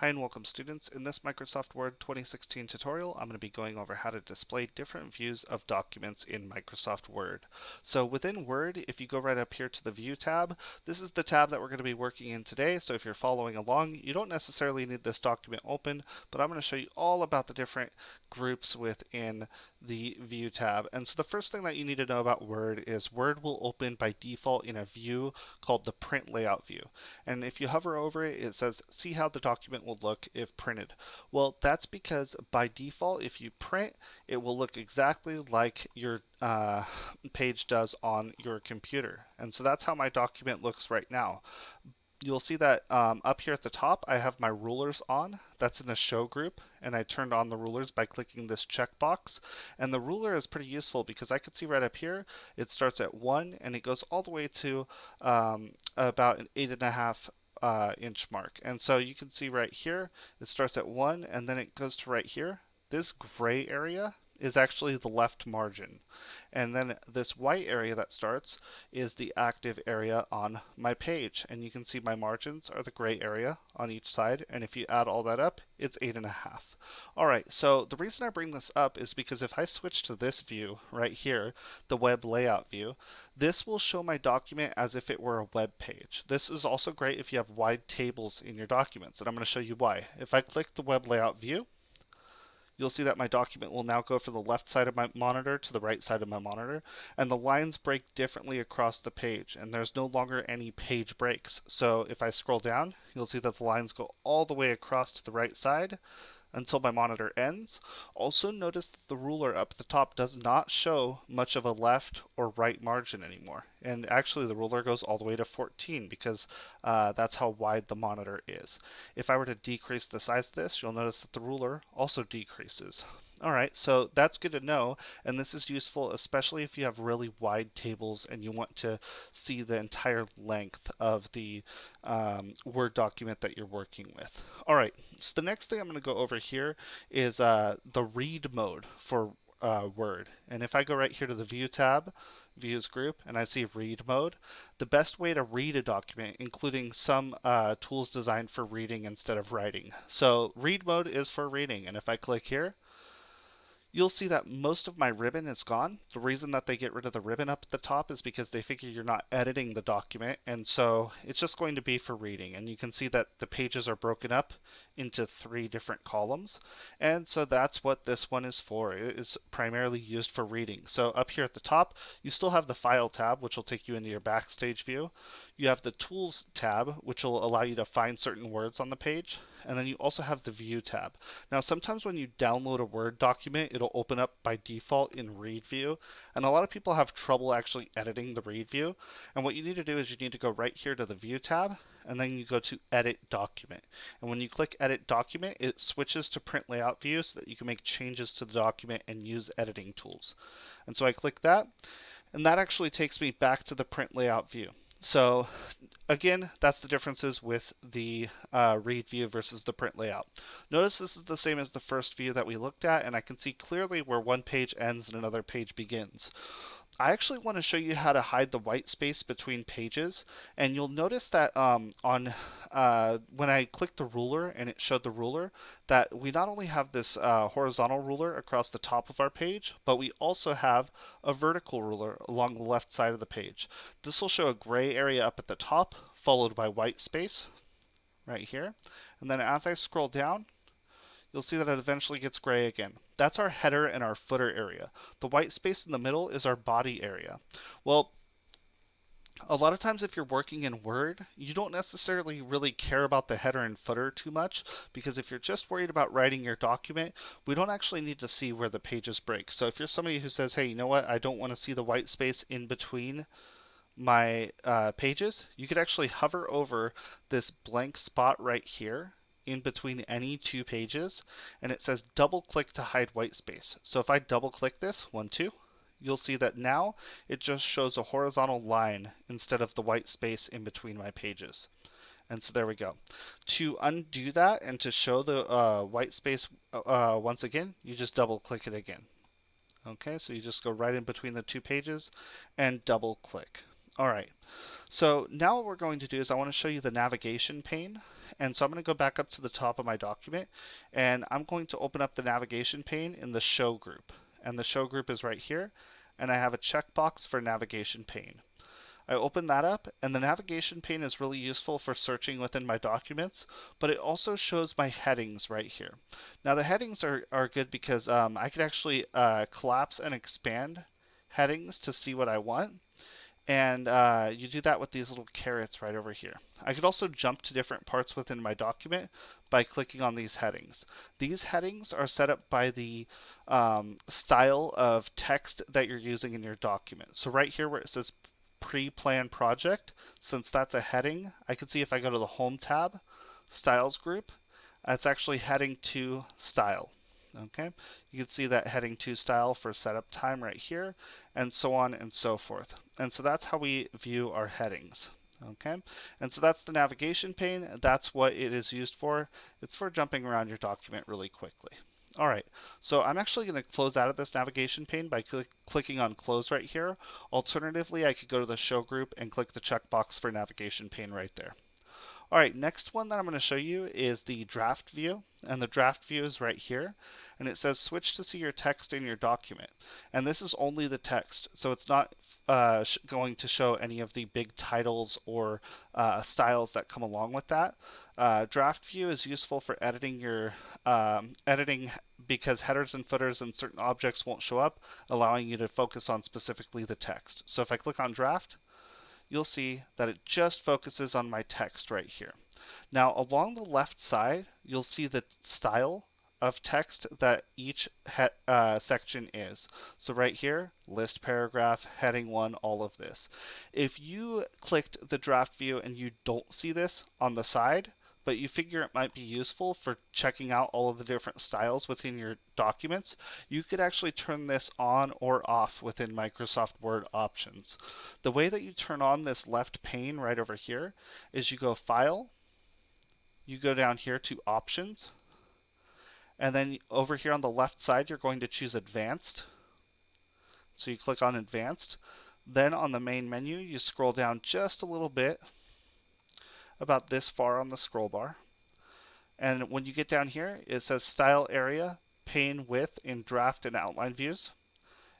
Hi and welcome students. In this Microsoft Word 2016 tutorial, I'm going to be going over how to display different views of documents in Microsoft Word. So within Word, if you go right up here to the View tab, this is the tab that we're going to be working in today. So if you're following along, you don't necessarily need this document open, but I'm going to show you all about the different groups within the View tab. And so the first thing that you need to know about Word is Word will open by default in a view called the Print Layout view. And if you hover over it, it says, see how the document will look if printed. Well, that's because by default, if you print, it will look exactly like your page does on your computer. And so that's how my document looks right now. You'll see that up here at the top, I have my rulers on. That's in the show group, and I turned on the rulers by clicking this checkbox. And the ruler is pretty useful because I can see right up here, it starts at 1 and it goes all the way to about an 8.5 inch mark. And so you can see right here, it starts at 1 and then it goes to right here. This gray area is actually the left margin. And then this white area that starts is the active area on my page. And you can see my margins are the gray area on each side. And if you add all that up, it's 8.5. All right, so the reason I bring this up is because if I switch to this view right here, the web layout view, this will show my document as if it were a web page. This is also great if you have wide tables in your documents, and I'm going to show you why. If I click the web layout view, you'll see that my document will now go from the left side of my monitor to the right side of my monitor, and the lines break differently across the page, and there's no longer any page breaks. So if I scroll down, you'll see that the lines go all the way across to the right side until my monitor ends. Also notice that the ruler up at the top does not show much of a left or right margin anymore. And actually the ruler goes all the way to 14 because that's how wide the monitor is. If I were to decrease the size of this, you'll notice that the ruler also decreases. Alright, so that's good to know, and this is useful especially if you have really wide tables and you want to see the entire length of the Word document that you're working with. Alright, so the next thing I'm going to go over here is the read mode for Word. And if I go right here to the View tab, Views group, and I see read mode, the best way to read a document, including some tools designed for reading instead of writing. So read mode is for reading, and if I click here, you'll see that most of my ribbon is gone. The reason that they get rid of the ribbon up at the top is because they figure you're not editing the document, and so it's just going to be for reading. And you can see that the pages are broken up into 3 different columns, and so that's what this one is for. It is primarily used for reading. So up here at the top, you still have the File tab, which will take you into your Backstage view. You have the Tools tab, which will allow you to find certain words on the page, and then you also have the View tab. Now sometimes when you download a Word document, it'll open up by default in Read View, and a lot of people have trouble actually editing the Read View. And what you need to do is you need to go right here to the View tab, and then you go to Edit Document. And when you click Edit Document, it switches to Print Layout View so that you can make changes to the document and use editing tools. And so I click that, and that actually takes me back to the Print Layout View. So again, that's the differences with the read view versus the print layout. Notice this is the same as the first view that we looked at, and I can see clearly where one page ends and another page begins. I actually want to show you how to hide the white space between pages, and you'll notice that when I clicked the ruler and it showed the ruler, that we not only have this horizontal ruler across the top of our page, but we also have a vertical ruler along the left side of the page. This will show a gray area up at the top, followed by white space right here, and then as I scroll down, you'll see that it eventually gets gray again. That's our header and our footer area. The white space in the middle is our body area. Well, a lot of times if you're working in Word, you don't necessarily really care about the header and footer too much, because if you're just worried about writing your document, we don't actually need to see where the pages break. So if you're somebody who says, hey, you know what, I don't want to see the white space in between my pages, you could actually hover over this blank spot right here in between any 2 pages, and it says double click to hide white space. So if I double click this, 1, 2, you'll see that now it just shows a horizontal line instead of the white space in between my pages. And so there we go. To undo that and to show the white space once again, you just double click it again. Okay, so you just go right in between the 2 pages and double click. Alright, so now what we're going to do is I want to show you the navigation pane. And so I'm going to go back up to the top of my document, and I'm going to open up the navigation pane in the show group. And the show group is right here, and I have a checkbox for navigation pane. I open that up, and the navigation pane is really useful for searching within my documents, but it also shows my headings right here. Now the headings are good because I could actually collapse and expand headings to see what I want. And you do that with these little carrots right over here. I could also jump to different parts within my document by clicking on these headings. These headings are set up by the style of text that you're using in your document. So right here where it says pre-planned project, since that's a heading, I can see if I go to the Home tab, Styles group, it's actually heading to style. Okay, you can see that heading to style for setup time right here, and so on and so forth. And so that's how we view our headings. Okay, and so that's the navigation pane. That's what it is used for. It's for jumping around your document really quickly. All right, so I'm actually going to close out of this navigation pane by clicking on close right here. Alternatively, I could go to the show group and click the checkbox for navigation pane right there. All right, next one that I'm going to show you is the draft view, and the draft view is right here, and it says switch to see your text in your document. And this is only the text, so it's not going to show any of the big titles or styles that come along with that. Draft view is useful for editing your editing because headers and footers and certain objects won't show up, allowing you to focus on specifically the text. So if I click on draft, you'll see that it just focuses on my text right here. Now along the left side, you'll see the style of text that each section is. So right here, list paragraph, heading 1, all of this. If you clicked the draft view and you don't see this on the side, but you figure it might be useful for checking out all of the different styles within your documents, you could actually turn this on or off within Microsoft Word options. The way that you turn on this left pane right over here is you go File, you go down here to Options, and then over here on the left side you're going to choose Advanced. So you click on Advanced. Then on the main menu you scroll down just a little bit, about this far on the scroll bar. And when you get down here, it says Style Area, Pane Width in Draft and Outline Views.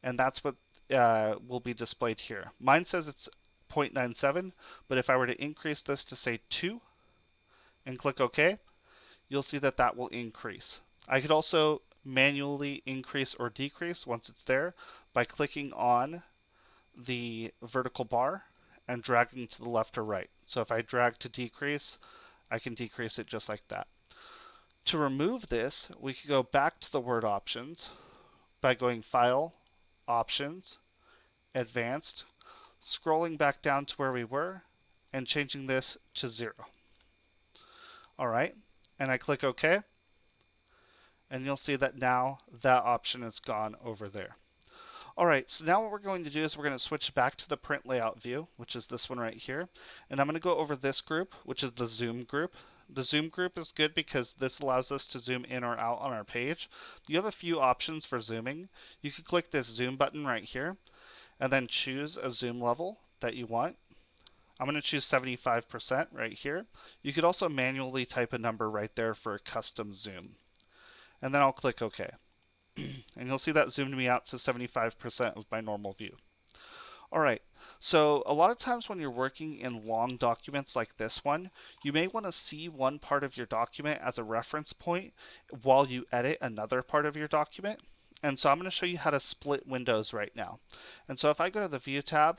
And that's what will be displayed here. Mine says it's 0.97, but if I were to increase this to say 2 and click OK, you'll see that that will increase. I could also manually increase or decrease once it's there by clicking on the vertical bar and dragging to the left or right. So if I drag to decrease, I can decrease it just like that. To remove this, we could go back to the Word options by going File, Options, Advanced, scrolling back down to where we were, and changing this to 0. All right, and I click OK, and you'll see that now that option is gone over there. All right, so now what we're going to do is we're going to switch back to the print layout view, which is this one right here. And I'm going to go over this group, which is the zoom group. The zoom group is good because this allows us to zoom in or out on our page. You have a few options for zooming. You can click this zoom button right here and then choose a zoom level that you want. I'm going to choose 75% right here. You could also manually type a number right there for a custom zoom. And then I'll click OK. And you'll see that zoomed me out to 75% of my normal view. All right, so a lot of times when you're working in long documents like this one, you may want to see one part of your document as a reference point while you edit another part of your document. And so I'm going to show you how to split windows right now. And so if I go to the View tab,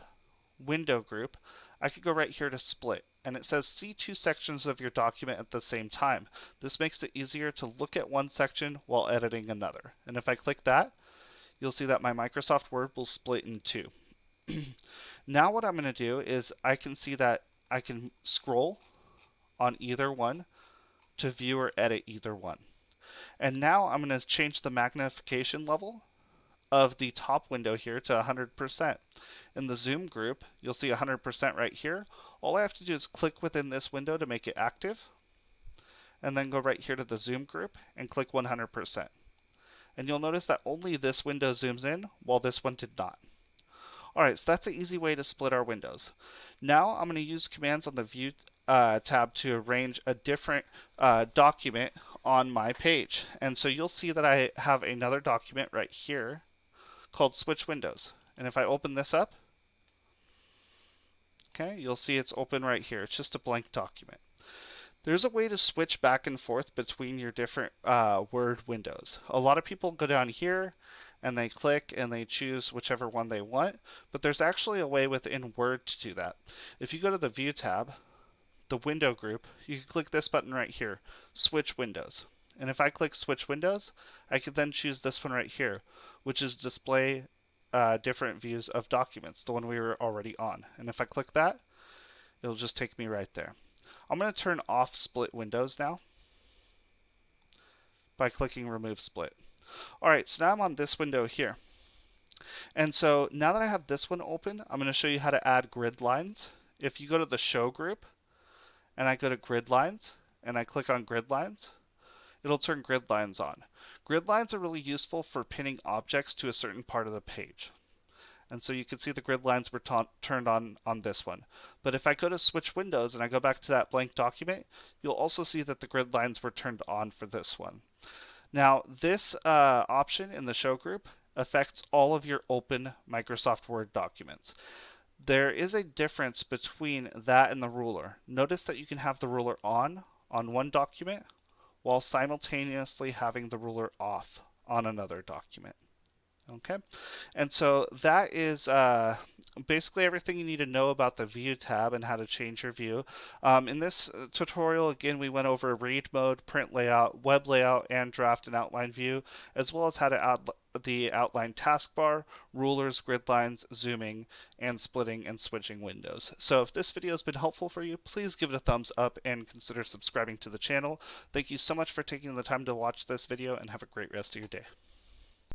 Window Group, I could go right here to Split. And it says see two sections of your document at the same time. This makes it easier to look at one section while editing another. And if I click that, you'll see that my Microsoft Word will split in two. Now what I'm going to do is I can see that I can scroll on either one to view or edit either one. And now I'm going to change the magnification level of the top window here to 100%. In the zoom group, you'll see 100% right here. All I have to do is click within this window to make it active, and then go right here to the zoom group and click 100%. And you'll notice that only this window zooms in while this one did not. Alright, so that's an easy way to split our windows. Now I'm going to use commands on the view tab to arrange a different document on my page. And so you'll see that I have another document right here called Switch Windows. And if I open this up, okay, you'll see it's open right here. It's just a blank document. There's a way to switch back and forth between your different Word windows. A lot of people go down here and they click and they choose whichever one they want, but there's actually a way within Word to do that. If you go to the View tab, the window group, you can click this button right here, Switch Windows. And if I click Switch Windows, I can then choose this one right here, which is display different views of documents, the one we were already on. And if I click that, it'll just take me right there. I'm going to turn off split windows now by clicking remove split. Alright, so now I'm on this window here. And so now that I have this one open, I'm going to show you how to add grid lines. If you go to the show group and I go to grid lines and I click on grid lines, it'll turn grid lines on. Grid lines are really useful for pinning objects to a certain part of the page. And so you can see the grid lines were turned on this one. But if I go to switch windows and I go back to that blank document, you'll also see that the grid lines were turned on for this one. Now this option in the show group affects all of your open Microsoft Word documents. There is a difference between that and the ruler. Notice that you can have the ruler on one document while simultaneously having the ruler off on another document. Okay, and so that is basically everything you need to know about the View tab and how to change your view. In this tutorial, again, we went over read mode, print layout, web layout, and draft and outline view, as well as how to add the outline taskbar, rulers, grid lines, zooming, and splitting and switching windows. So if this video has been helpful for you, please give it a thumbs up and consider subscribing to the channel. Thank you so much for taking the time to watch this video, and have a great rest of your day.